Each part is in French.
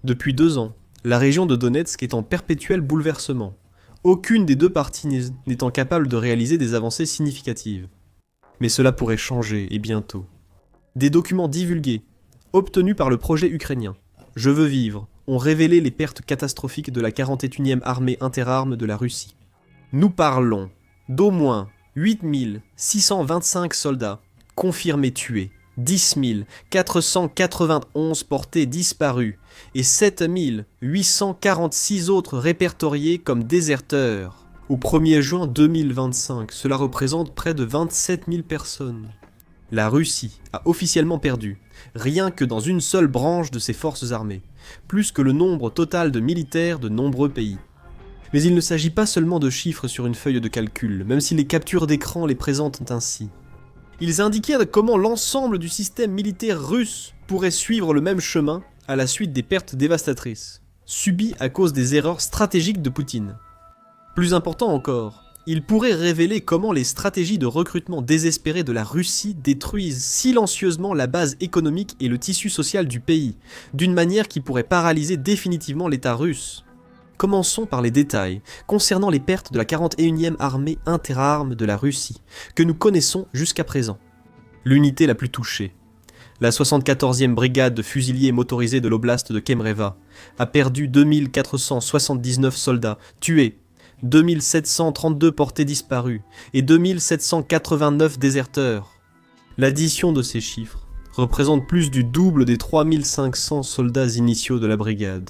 Depuis 2 ans, la région de Donetsk est en perpétuel bouleversement, aucune des deux parties n'étant capable de réaliser des avancées significatives. Mais cela pourrait changer, et bientôt. Des documents divulgués, obtenus par le projet ukrainien « Je veux vivre », ont révélé les pertes catastrophiques de la 41e armée interarmes de la Russie. Nous parlons d'au moins 8 625 soldats confirmés tués, 10 491 portés disparus et 7 846 autres répertoriés comme déserteurs. Au 1er juin 2025, cela représente près de 27 000 personnes. La Russie a officiellement perdu, rien que dans une seule branche de ses forces armées, plus que le nombre total de militaires de nombreux pays. Mais il ne s'agit pas seulement de chiffres sur une feuille de calcul, même si les captures d'écran les présentent ainsi. Ils indiquaient comment l'ensemble du système militaire russe pourrait suivre le même chemin à la suite des pertes dévastatrices, subies à cause des erreurs stratégiques de Poutine. Plus important encore, il pourrait révéler comment les stratégies de recrutement désespérées de la Russie détruisent silencieusement la base économique et le tissu social du pays, d'une manière qui pourrait paralyser définitivement l'État russe. Commençons par les détails concernant les pertes de la 41e armée interarmes de la Russie, que nous connaissons jusqu'à présent. L'unité la plus touchée, la 74e brigade de fusiliers motorisés de l'oblast de Kemerovo, a perdu 2479 soldats tués, 2732 portés disparus et 2789 déserteurs. L'addition de ces chiffres représente plus du double des 3500 soldats initiaux de la brigade.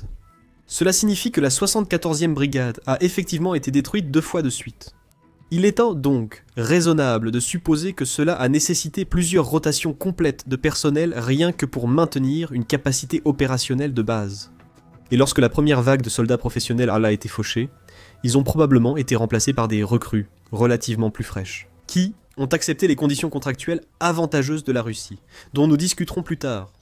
Cela signifie que la 74e brigade a effectivement été détruite 2 fois de suite. Il est donc raisonnable de supposer que cela a nécessité plusieurs rotations complètes de personnel rien que pour maintenir une capacité opérationnelle de base. Et lorsque la première vague de soldats professionnels a été fauchée, ils ont probablement été remplacés par des recrues, relativement plus fraîches, qui ont accepté les conditions contractuelles avantageuses de la Russie, dont nous discuterons plus tard.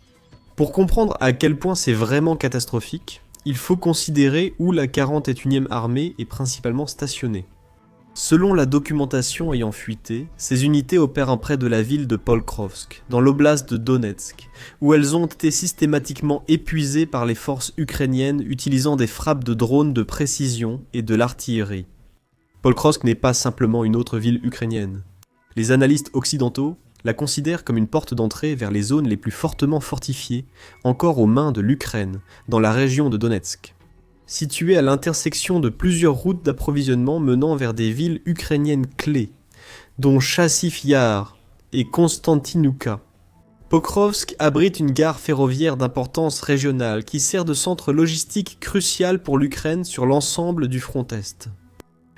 Pour comprendre à quel point c'est vraiment catastrophique, il faut considérer où la 41e armée est principalement stationnée. Selon la documentation ayant fuité, ces unités opèrent près de la ville de Pokrovsk, dans l'oblast de Donetsk, où elles ont été systématiquement épuisées par les forces ukrainiennes utilisant des frappes de drones de précision et de l'artillerie. Pokrovsk n'est pas simplement une autre ville ukrainienne. Les analystes occidentaux la considèrent comme une porte d'entrée vers les zones les plus fortement fortifiées, encore aux mains de l'Ukraine, dans la région de Donetsk. Située à l'intersection de plusieurs routes d'approvisionnement menant vers des villes ukrainiennes clés, dont Chassiv Yar et Konstantinouka. Pokrovsk abrite une gare ferroviaire d'importance régionale qui sert de centre logistique crucial pour l'Ukraine sur l'ensemble du front Est.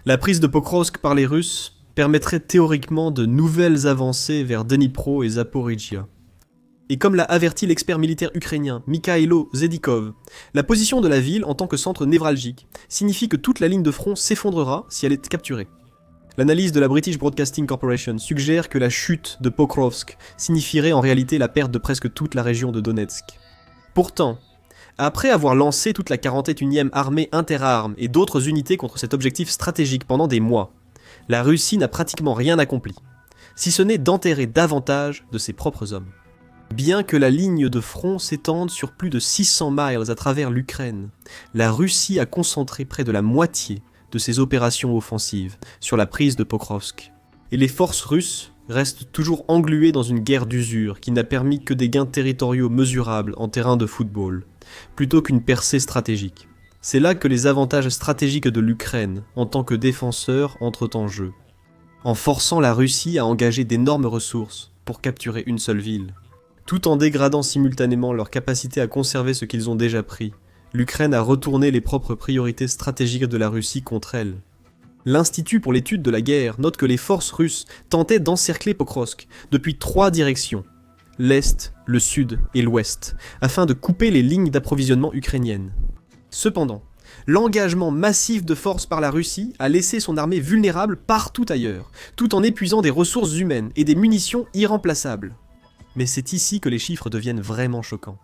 La prise de Pokrovsk par les Russes permettrait théoriquement de nouvelles avancées vers Dnipro et Zaporijia. Et comme l'a averti l'expert militaire ukrainien Mikhailo Zedikov, la position de la ville en tant que centre névralgique signifie que toute la ligne de front s'effondrera si elle est capturée. L'analyse de la British Broadcasting Corporation suggère que la chute de Pokrovsk signifierait en réalité la perte de presque toute la région de Donetsk. Pourtant, après avoir lancé toute la 41e armée interarmes et d'autres unités contre cet objectif stratégique pendant des mois, la Russie n'a pratiquement rien accompli, si ce n'est d'enterrer davantage de ses propres hommes. Bien que la ligne de front s'étende sur plus de 600 miles à travers l'Ukraine, la Russie a concentré près de la moitié de ses opérations offensives sur la prise de Pokrovsk. Et les forces russes restent toujours engluées dans une guerre d'usure qui n'a permis que des gains territoriaux mesurables en terrain de football, plutôt qu'une percée stratégique. C'est là que les avantages stratégiques de l'Ukraine, en tant que défenseur, entrent en jeu, en forçant la Russie à engager d'énormes ressources pour capturer une seule ville. Tout en dégradant simultanément leur capacité à conserver ce qu'ils ont déjà pris, l'Ukraine a retourné les propres priorités stratégiques de la Russie contre elle. L'Institut pour l'étude de la guerre note que les forces russes tentaient d'encercler Pokrovsk depuis 3 directions, l'Est, le Sud et l'Ouest, afin de couper les lignes d'approvisionnement ukrainiennes. Cependant, l'engagement massif de forces par la Russie a laissé son armée vulnérable partout ailleurs, tout en épuisant des ressources humaines et des munitions irremplaçables. Mais c'est ici que les chiffres deviennent vraiment choquants.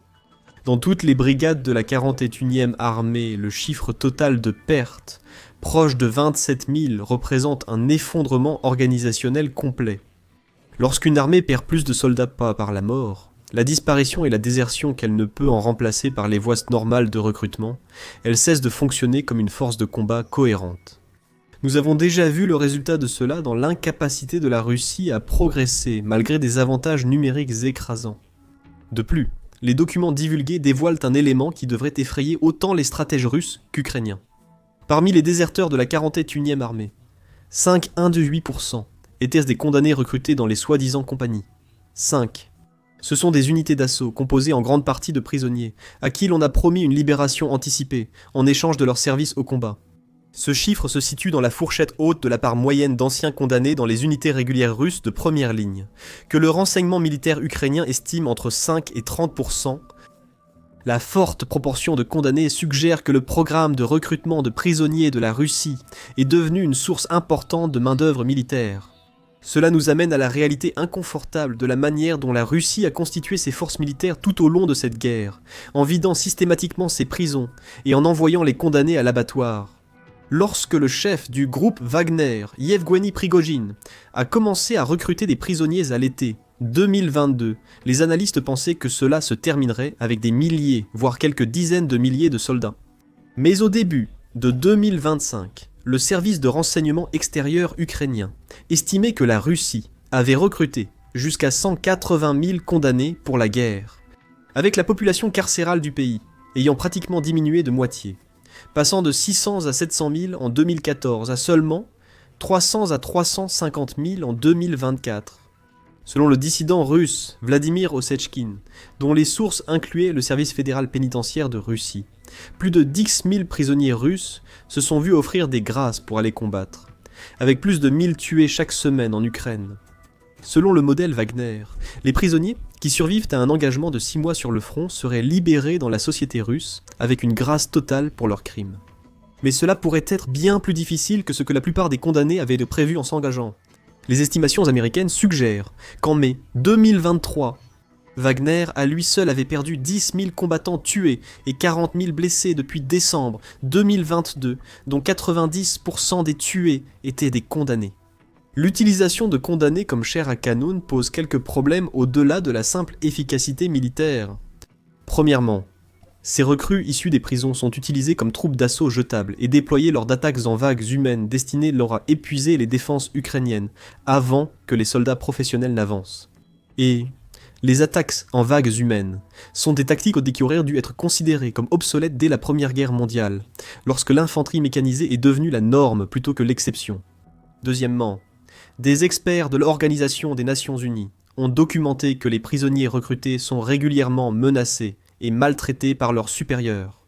Dans toutes les brigades de la 41e armée, le chiffre total de pertes, proche de 27 000, représente un effondrement organisationnel complet. Lorsqu'une armée perd plus de soldats par la mort, la disparition et la désertion qu'elle ne peut en remplacer par les voies normales de recrutement, elle cesse de fonctionner comme une force de combat cohérente. Nous avons déjà vu le résultat de cela dans l'incapacité de la Russie à progresser malgré des avantages numériques écrasants. De plus, les documents divulgués dévoilent un élément qui devrait effrayer autant les stratèges russes qu'ukrainiens. Parmi les déserteurs de la 41e armée, 5,8% étaient des condamnés recrutés dans les soi-disant compagnies. 5. Ce sont des unités d'assaut composées en grande partie de prisonniers, à qui l'on a promis une libération anticipée en échange de leur service au combat. Ce chiffre se situe dans la fourchette haute de la part moyenne d'anciens condamnés dans les unités régulières russes de première ligne, que le renseignement militaire ukrainien estime entre 5 et 30%. La forte proportion de condamnés suggère que le programme de recrutement de prisonniers de la Russie est devenu une source importante de main-d'œuvre militaire. Cela nous amène à la réalité inconfortable de la manière dont la Russie a constitué ses forces militaires tout au long de cette guerre, en vidant systématiquement ses prisons et en envoyant les condamnés à l'abattoir. Lorsque le chef du groupe Wagner, Yevgeny Prigojine, a commencé à recruter des prisonniers à l'été 2022, les analystes pensaient que cela se terminerait avec des milliers, voire quelques dizaines de milliers de soldats. Mais au début de 2025, le service de renseignement extérieur ukrainien estimait que la Russie avait recruté jusqu'à 180 000 condamnés pour la guerre, avec la population carcérale du pays ayant pratiquement diminué de moitié, passant de 600 à 700 000 en 2014 à seulement 300 à 350 000 en 2024. Selon le dissident russe Vladimir Ossechkin, dont les sources incluaient le service fédéral pénitentiaire de Russie, plus de 10 000 prisonniers russes se sont vus offrir des grâces pour aller combattre, avec plus de 1000 tués chaque semaine en Ukraine. Selon le modèle Wagner, les prisonniers qui survivent à un engagement de 6 mois sur le front seraient libérés dans la société russe avec une grâce totale pour leurs crimes. Mais cela pourrait être bien plus difficile que ce que la plupart des condamnés avaient de prévu en s'engageant. Les estimations américaines suggèrent qu'en mai 2023, Wagner à lui seul avait perdu 10 000 combattants tués et 40 000 blessés depuis décembre 2022, dont 90% des tués étaient des condamnés. L'utilisation de condamnés comme chair à canon pose quelques problèmes au-delà de la simple efficacité militaire. Premièrement, ces recrues issues des prisons sont utilisées comme troupes d'assaut jetables et déployées lors d'attaques en vagues humaines destinées leur à épuiser les défenses ukrainiennes avant que les soldats professionnels n'avancent. Et les attaques en vagues humaines sont des tactiques qui auraient dû être considérées comme obsolètes dès la Première Guerre mondiale, lorsque l'infanterie mécanisée est devenue la norme plutôt que l'exception. Deuxièmement, des experts de l'Organisation des Nations Unies ont documenté que les prisonniers recrutés sont régulièrement menacés et maltraités par leurs supérieurs.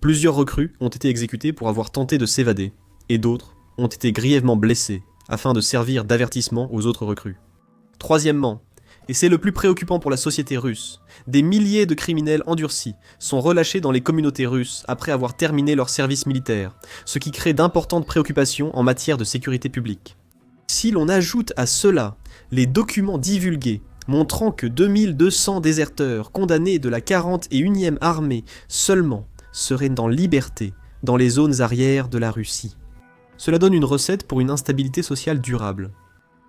Plusieurs recrues ont été exécutés pour avoir tenté de s'évader, et d'autres ont été grièvement blessés afin de servir d'avertissement aux autres recrues. Troisièmement, et c'est le plus préoccupant pour la société russe, des milliers de criminels endurcis sont relâchés dans les communautés russes après avoir terminé leur service militaire, ce qui crée d'importantes préoccupations en matière de sécurité publique. Si l'on ajoute à cela les documents divulgués montrant que 2200 déserteurs condamnés de la 41e armée seulement seraient en liberté dans les zones arrières de la Russie, cela donne une recette pour une instabilité sociale durable.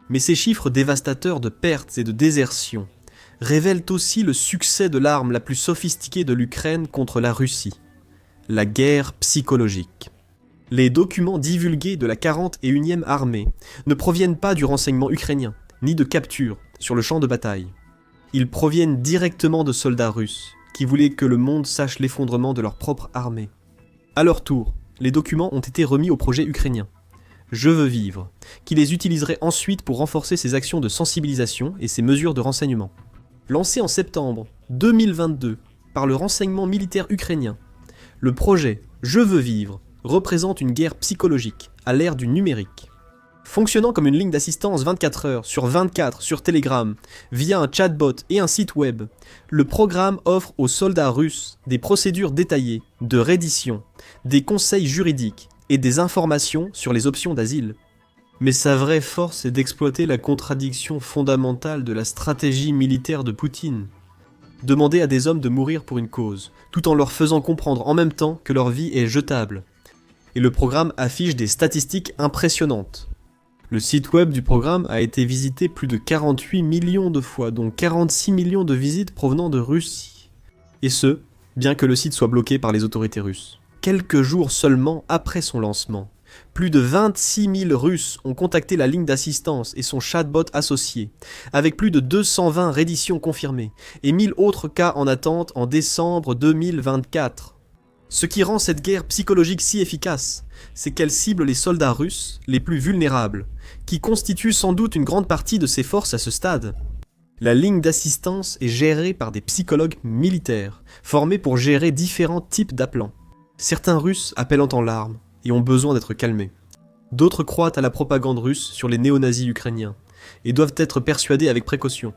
Mais ces chiffres dévastateurs de pertes et de désertion révèlent aussi le succès de l'arme la plus sophistiquée de l'Ukraine contre la Russie, la guerre psychologique. Les documents divulgués de la 41e armée ne proviennent pas du renseignement ukrainien, ni de captures sur le champ de bataille. Ils proviennent directement de soldats russes, qui voulaient que le monde sache l'effondrement de leur propre armée. À leur tour, les documents ont été remis au projet ukrainien « Je veux vivre », qui les utiliserait ensuite pour renforcer ses actions de sensibilisation et ses mesures de renseignement. Lancé en septembre 2022 par le renseignement militaire ukrainien, le projet « Je veux vivre » représente une guerre psychologique à l'ère du numérique. Fonctionnant comme une ligne d'assistance 24 heures sur 24 sur Telegram, via un chatbot et un site web, le programme offre aux soldats russes des procédures détaillées de reddition, des conseils juridiques et des informations sur les options d'asile. Mais sa vraie force est d'exploiter la contradiction fondamentale de la stratégie militaire de Poutine. Demander à des hommes de mourir pour une cause, tout en leur faisant comprendre en même temps que leur vie est jetable. Et le programme affiche des statistiques impressionnantes. Le site web du programme a été visité plus de 48 millions de fois, dont 46 millions de visites provenant de Russie. Et ce, bien que le site soit bloqué par les autorités russes. Quelques jours seulement après son lancement, plus de 26 000 Russes ont contacté la ligne d'assistance et son chatbot associé, avec plus de 220 redditions confirmées et 1000 autres cas en attente en décembre 2024. Ce qui rend cette guerre psychologique si efficace, c'est qu'elle cible les soldats russes les plus vulnérables, qui constituent sans doute une grande partie de ses forces à ce stade. La ligne d'assistance est gérée par des psychologues militaires, formés pour gérer différents types d'appelants. Certains Russes appellent en larmes et ont besoin d'être calmés. D'autres croient à la propagande russe sur les néo-nazis ukrainiens et doivent être persuadés avec précaution.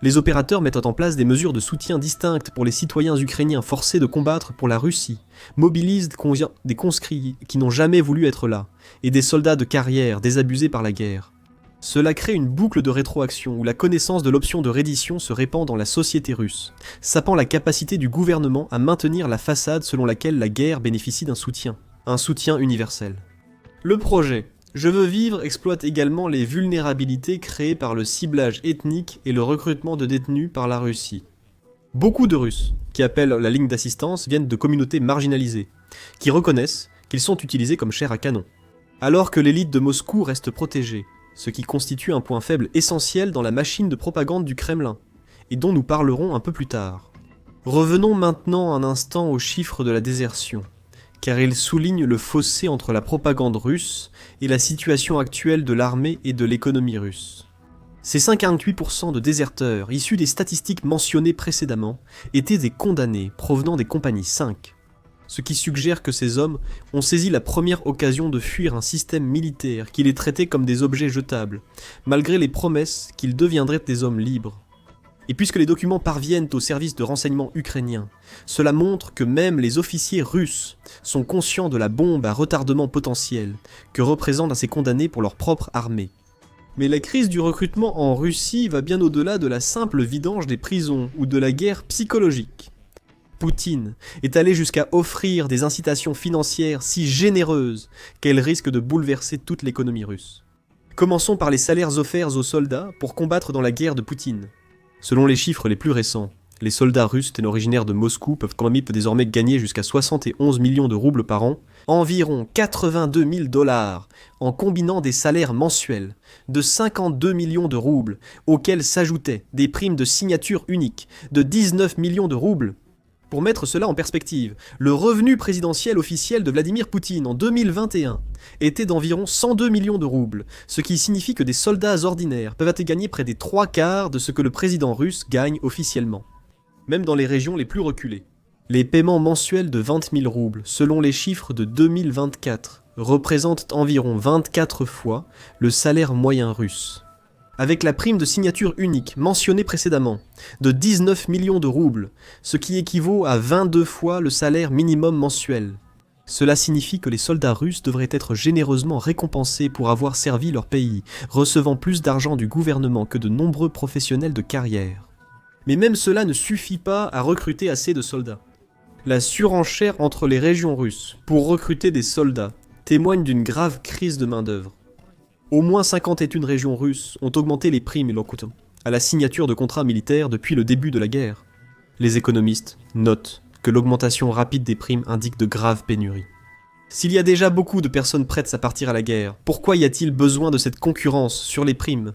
Les opérateurs mettent en place des mesures de soutien distinctes pour les citoyens ukrainiens forcés de combattre pour la Russie, mobilisent des conscrits qui n'ont jamais voulu être là, et des soldats de carrière désabusés par la guerre. Cela crée une boucle de rétroaction où la connaissance de l'option de reddition se répand dans la société russe, sapant la capacité du gouvernement à maintenir la façade selon laquelle la guerre bénéficie d'un soutien, un soutien universel. Le projet Je veux vivre exploite également les vulnérabilités créées par le ciblage ethnique et le recrutement de détenus par la Russie. Beaucoup de Russes qui appellent la ligne d'assistance viennent de communautés marginalisées, qui reconnaissent qu'ils sont utilisés comme chair à canon, alors que l'élite de Moscou reste protégée, ce qui constitue un point faible essentiel dans la machine de propagande du Kremlin, et dont nous parlerons un peu plus tard. Revenons maintenant un instant aux chiffres de la désertion, car ils soulignent le fossé entre la propagande russe et la situation actuelle de l'armée et de l'économie russe. Ces 58% de déserteurs, issus des statistiques mentionnées précédemment, étaient des condamnés provenant des compagnies 5, ce qui suggère que ces hommes ont saisi la première occasion de fuir un système militaire qui les traitait comme des objets jetables, malgré les promesses qu'ils deviendraient des hommes libres. Et puisque les documents parviennent au service de renseignement ukrainien, cela montre que même les officiers russes sont conscients de la bombe à retardement potentiel que représentent ces condamnés pour leur propre armée. Mais la crise du recrutement en Russie va bien au-delà de la simple vidange des prisons ou de la guerre psychologique. Poutine est allé jusqu'à offrir des incitations financières si généreuses qu'elles risquent de bouleverser toute l'économie russe. Commençons par les salaires offerts aux soldats pour combattre dans la guerre de Poutine. Selon les chiffres les plus récents, les soldats russes originaires de Moscou peuvent quand même désormais gagner jusqu'à 71 millions de roubles par an, environ 82 000 $, en combinant des salaires mensuels de 52 millions de roubles, auxquels s'ajoutaient des primes de signature unique de 19 millions de roubles. Pour mettre cela en perspective, le revenu présidentiel officiel de Vladimir Poutine en 2021 était d'environ 102 millions de roubles, ce qui signifie que des soldats ordinaires peuvent gagner près des 3/4 de ce que le président russe gagne officiellement, même dans les régions les plus reculées. Les paiements mensuels de 20 000 roubles, selon les chiffres de 2024, représentent environ 24 fois le salaire moyen russe. Avec la prime de signature unique mentionnée précédemment, de 19 millions de roubles, ce qui équivaut à 22 fois le salaire minimum mensuel. Cela signifie que les soldats russes devraient être généreusement récompensés pour avoir servi leur pays, recevant plus d'argent du gouvernement que de nombreux professionnels de carrière. Mais même cela ne suffit pas à recruter assez de soldats. La surenchère entre les régions russes pour recruter des soldats témoigne d'une grave crise de main-d'œuvre. Au moins 51 régions russes ont augmenté les primes à la signature de contrats militaires depuis le début de la guerre. Les économistes notent que l'augmentation rapide des primes indique de graves pénuries. S'il y a déjà beaucoup de personnes prêtes à partir à la guerre, pourquoi y a-t-il besoin de cette concurrence sur les primes ?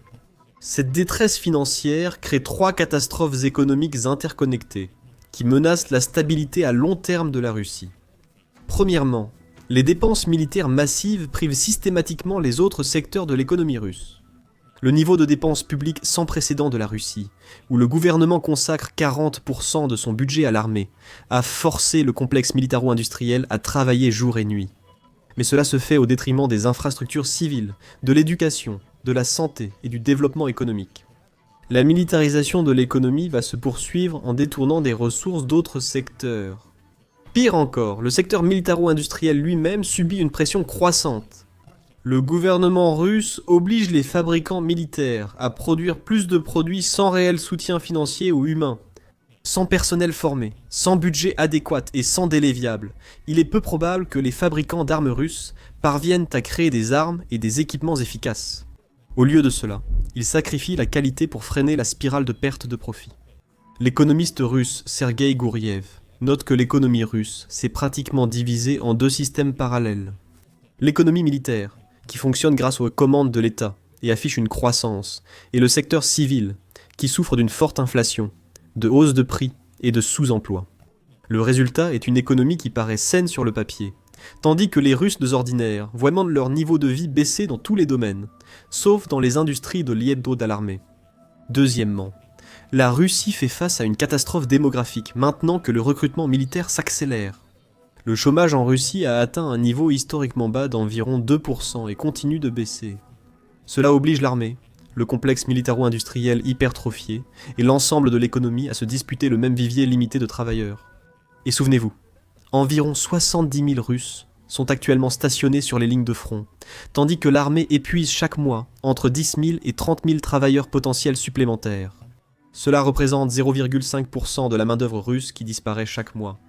Cette détresse financière crée 3 catastrophes économiques interconnectées, qui menacent la stabilité à long terme de la Russie. Premièrement, les dépenses militaires massives privent systématiquement les autres secteurs de l'économie russe. Le niveau de dépenses publiques sans précédent de la Russie, où le gouvernement consacre 40% de son budget à l'armée, a forcé le complexe militaro-industriel à travailler jour et nuit. Mais cela se fait au détriment des infrastructures civiles, de l'éducation, de la santé et du développement économique. La militarisation de l'économie va se poursuivre en détournant des ressources d'autres secteurs. Pire encore, le secteur militaro-industriel lui-même subit une pression croissante. Le gouvernement russe oblige les fabricants militaires à produire plus de produits sans réel soutien financier ou humain, Sans personnel formé, sans budget adéquat et sans délai viable, il est peu probable que les fabricants d'armes russes parviennent à créer des armes et des équipements efficaces. Au lieu de cela, ils sacrifient la qualité pour freiner la spirale de perte de profit. L'économiste russe Sergei Gouriev note que l'économie russe s'est pratiquement divisée en deux systèmes parallèles. L'économie militaire, qui fonctionne grâce aux commandes de l'État et affiche une croissance, et le secteur civil, qui souffre d'une forte inflation, de hausse de prix et de sous-emploi. Le résultat est une économie qui paraît saine sur le papier, tandis que les Russes ordinaires voient leur niveau de vie baisser dans tous les domaines, sauf dans les industries de lièvre d'alarmée. Deuxièmement, la Russie fait face à une catastrophe démographique maintenant que le recrutement militaire s'accélère. Le chômage en Russie a atteint un niveau historiquement bas d'environ 2% et continue de baisser. Cela oblige l'armée, le complexe militaro-industriel hypertrophié et l'ensemble de l'économie à se disputer le même vivier limité de travailleurs. Et souvenez-vous, environ 70 000 Russes sont actuellement stationnés sur les lignes de front, tandis que l'armée épuise chaque mois entre 10 000 et 30 000 travailleurs potentiels supplémentaires. Cela représente 0,5% de la main-d'œuvre russe qui disparaît chaque mois.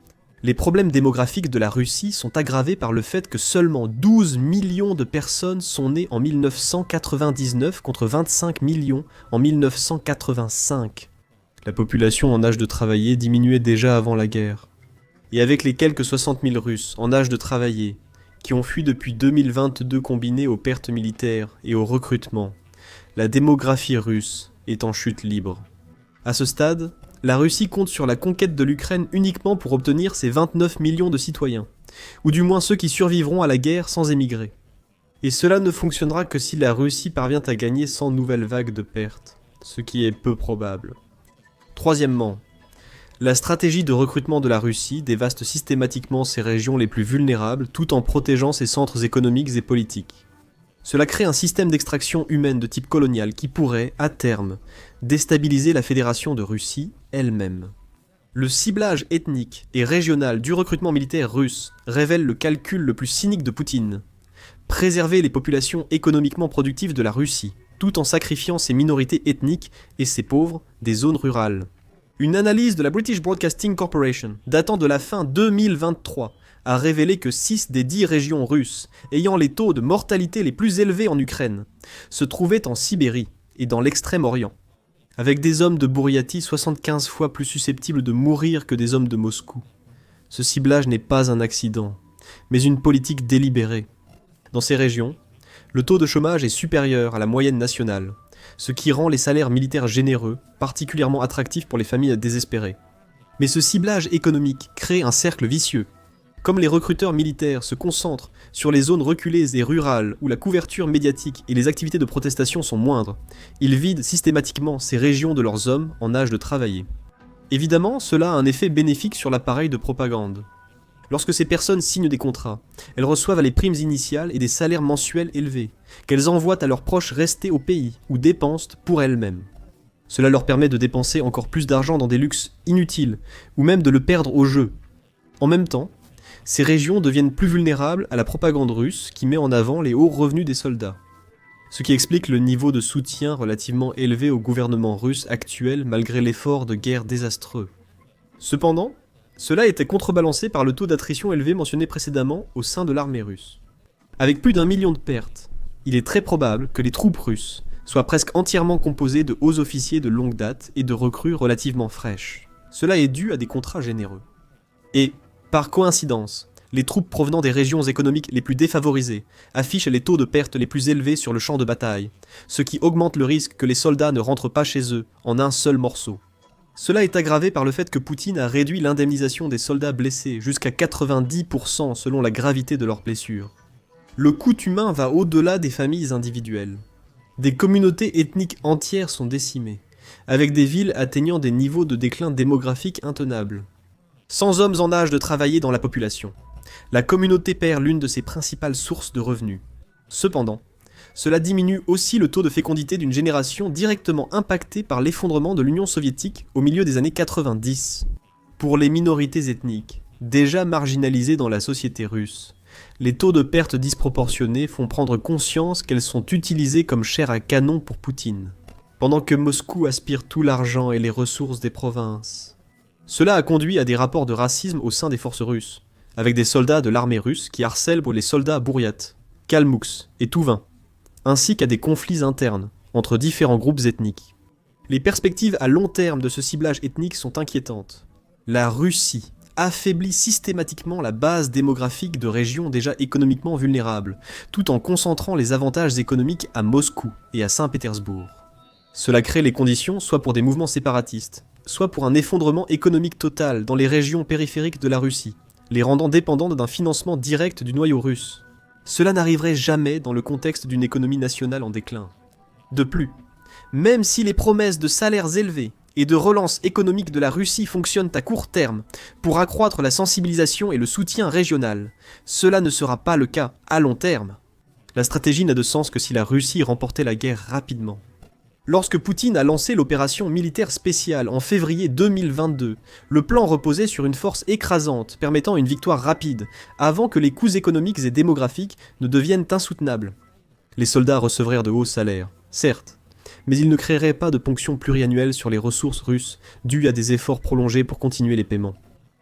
Les problèmes démographiques de la Russie sont aggravés par le fait que seulement 12 millions de personnes sont nées en 1999 contre 25 millions en 1985. La population en âge de travailler diminuait déjà avant la guerre. Et avec les quelques 60 000 Russes en âge de travailler, qui ont fui depuis 2022 combinés aux pertes militaires et au recrutement, la démographie russe est en chute libre. À ce stade, la Russie compte sur la conquête de l'Ukraine uniquement pour obtenir ses 29 millions de citoyens, ou du moins ceux qui survivront à la guerre sans émigrer. Et cela ne fonctionnera que si la Russie parvient à gagner sans nouvelle vague de pertes, ce qui est peu probable. Troisièmement, la stratégie de recrutement de la Russie dévaste systématiquement ses régions les plus vulnérables tout en protégeant ses centres économiques et politiques. Cela crée un système d'extraction humaine de type colonial qui pourrait, à terme, déstabiliser la Fédération de Russie elle-même. Le ciblage ethnique et régional du recrutement militaire russe révèle le calcul le plus cynique de Poutine. Préserver les populations économiquement productives de la Russie, tout en sacrifiant ses minorités ethniques et ses pauvres des zones rurales. Une analyse de la British Broadcasting Corporation, datant de la fin 2023, a révélé que 6 des 10 régions russes ayant les taux de mortalité les plus élevés en Ukraine se trouvaient en Sibérie et dans l'Extrême-Orient, avec des hommes de Bouriatie 75 fois plus susceptibles de mourir que des hommes de Moscou. Ce ciblage n'est pas un accident, mais une politique délibérée. Dans ces régions, le taux de chômage est supérieur à la moyenne nationale, ce qui rend les salaires militaires généreux particulièrement attractifs pour les familles désespérées. Mais ce ciblage économique crée un cercle vicieux. Comme les recruteurs militaires se concentrent sur les zones reculées et rurales où la couverture médiatique et les activités de protestation sont moindres, ils vident systématiquement ces régions de leurs hommes en âge de travailler. Évidemment, cela a un effet bénéfique sur l'appareil de propagande. Lorsque ces personnes signent des contrats, elles reçoivent les primes initiales et des salaires mensuels élevés, qu'elles envoient à leurs proches restés au pays ou dépensent pour elles-mêmes. Cela leur permet de dépenser encore plus d'argent dans des luxes inutiles, ou même de le perdre au jeu. En même temps, ces régions deviennent plus vulnérables à la propagande russe qui met en avant les hauts revenus des soldats. Ce qui explique le niveau de soutien relativement élevé au gouvernement russe actuel malgré l'effort de guerre désastreux. Cependant, cela était contrebalancé par le taux d'attrition élevé mentionné précédemment au sein de l'armée russe. Avec plus d'1 million de pertes, il est très probable que les troupes russes soient presque entièrement composées de hauts officiers de longue date et de recrues relativement fraîches. Cela est dû à des contrats généreux. Et, par coïncidence, les troupes provenant des régions économiques les plus défavorisées affichent les taux de pertes les plus élevés sur le champ de bataille, ce qui augmente le risque que les soldats ne rentrent pas chez eux en un seul morceau. Cela est aggravé par le fait que Poutine a réduit l'indemnisation des soldats blessés jusqu'à 90% selon la gravité de leurs blessures. Le coût humain va au-delà des familles individuelles. Des communautés ethniques entières sont décimées, avec des villes atteignant des niveaux de déclin démographique intenables. Sans hommes en âge de travailler dans la population, la communauté perd l'une de ses principales sources de revenus. Cependant, cela diminue aussi le taux de fécondité d'une génération directement impactée par l'effondrement de l'Union soviétique au milieu des années 90. Pour les minorités ethniques, déjà marginalisées dans la société russe, les taux de pertes disproportionnés font prendre conscience qu'elles sont utilisées comme chair à canon pour Poutine, pendant que Moscou aspire tout l'argent et les ressources des provinces. Cela a conduit à des rapports de racisme au sein des forces russes, avec des soldats de l'armée russe qui harcèlent les soldats bouriates, kalmouks et touvins, ainsi qu'à des conflits internes entre différents groupes ethniques. Les perspectives à long terme de ce ciblage ethnique sont inquiétantes. La Russie affaiblit systématiquement la base démographique de régions déjà économiquement vulnérables, tout en concentrant les avantages économiques à Moscou et à Saint-Pétersbourg. Cela crée les conditions soit pour des mouvements séparatistes, soit pour un effondrement économique total dans les régions périphériques de la Russie, les rendant dépendantes d'un financement direct du noyau russe. Cela n'arriverait jamais dans le contexte d'une économie nationale en déclin. De plus, même si les promesses de salaires élevés et de relance économique de la Russie fonctionnent à court terme pour accroître la sensibilisation et le soutien régional, cela ne sera pas le cas à long terme. La stratégie n'a de sens que si la Russie remportait la guerre rapidement. Lorsque Poutine a lancé l'opération militaire spéciale en février 2022, le plan reposait sur une force écrasante permettant une victoire rapide, avant que les coûts économiques et démographiques ne deviennent insoutenables. Les soldats recevraient de hauts salaires, certes, mais ils ne créeraient pas de ponction pluriannuelle sur les ressources russes dues à des efforts prolongés pour continuer les paiements.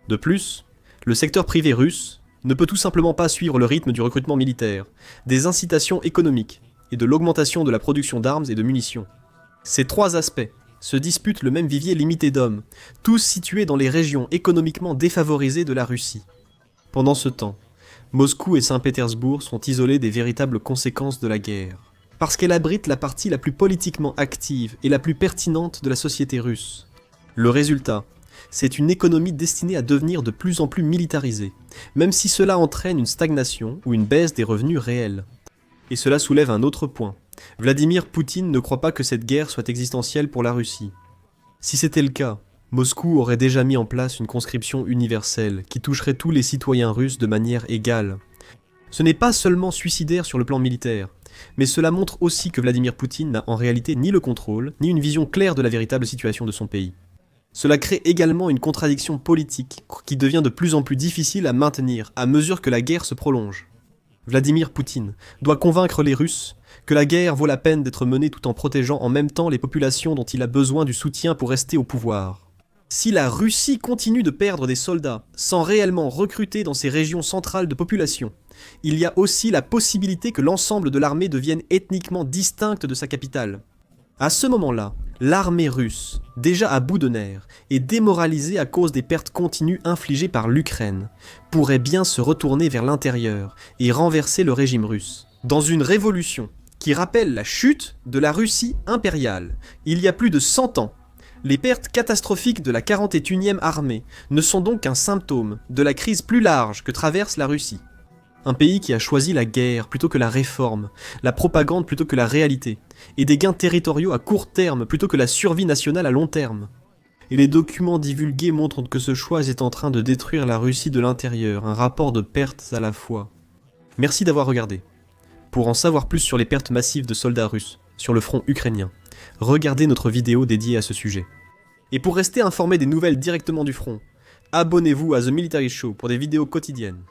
De plus, le secteur privé russe ne peut tout simplement pas suivre le rythme du recrutement militaire, des incitations économiques et de l'augmentation de la production d'armes et de munitions. Ces trois aspects se disputent le même vivier limité d'hommes, tous situés dans les régions économiquement défavorisées de la Russie. Pendant ce temps, Moscou et Saint-Pétersbourg sont isolés des véritables conséquences de la guerre, parce qu'elle abrite la partie la plus politiquement active et la plus pertinente de la société russe. Le résultat, c'est une économie destinée à devenir de plus en plus militarisée, même si cela entraîne une stagnation ou une baisse des revenus réels. Et cela soulève un autre point. Vladimir Poutine ne croit pas que cette guerre soit existentielle pour la Russie. Si c'était le cas, Moscou aurait déjà mis en place une conscription universelle qui toucherait tous les citoyens russes de manière égale. Ce n'est pas seulement suicidaire sur le plan militaire, mais cela montre aussi que Vladimir Poutine n'a en réalité ni le contrôle, ni une vision claire de la véritable situation de son pays. Cela crée également une contradiction politique qui devient de plus en plus difficile à maintenir à mesure que la guerre se prolonge. Vladimir Poutine doit convaincre les Russes que la guerre vaut la peine d'être menée tout en protégeant en même temps les populations dont il a besoin du soutien pour rester au pouvoir. Si la Russie continue de perdre des soldats sans réellement recruter dans ces régions centrales de population, il y a aussi la possibilité que l'ensemble de l'armée devienne ethniquement distincte de sa capitale. À ce moment-là, l'armée russe, déjà à bout de nerfs et démoralisée à cause des pertes continues infligées par l'Ukraine, pourrait bien se retourner vers l'intérieur et renverser le régime russe. Dans une révolution qui rappelle la chute de la Russie impériale, il y a plus de 100 ans, les pertes catastrophiques de la 41e armée ne sont donc qu'un symptôme de la crise plus large que traverse la Russie. Un pays qui a choisi la guerre plutôt que la réforme, la propagande plutôt que la réalité, et des gains territoriaux à court terme plutôt que la survie nationale à long terme. Et les documents divulgués montrent que ce choix est en train de détruire la Russie de l'intérieur, un rapport de pertes à la fois. Merci d'avoir regardé. Pour en savoir plus sur les pertes massives de soldats russes sur le front ukrainien, regardez notre vidéo dédiée à ce sujet. Et pour rester informé des nouvelles directement du front, abonnez-vous à The Military Show pour des vidéos quotidiennes.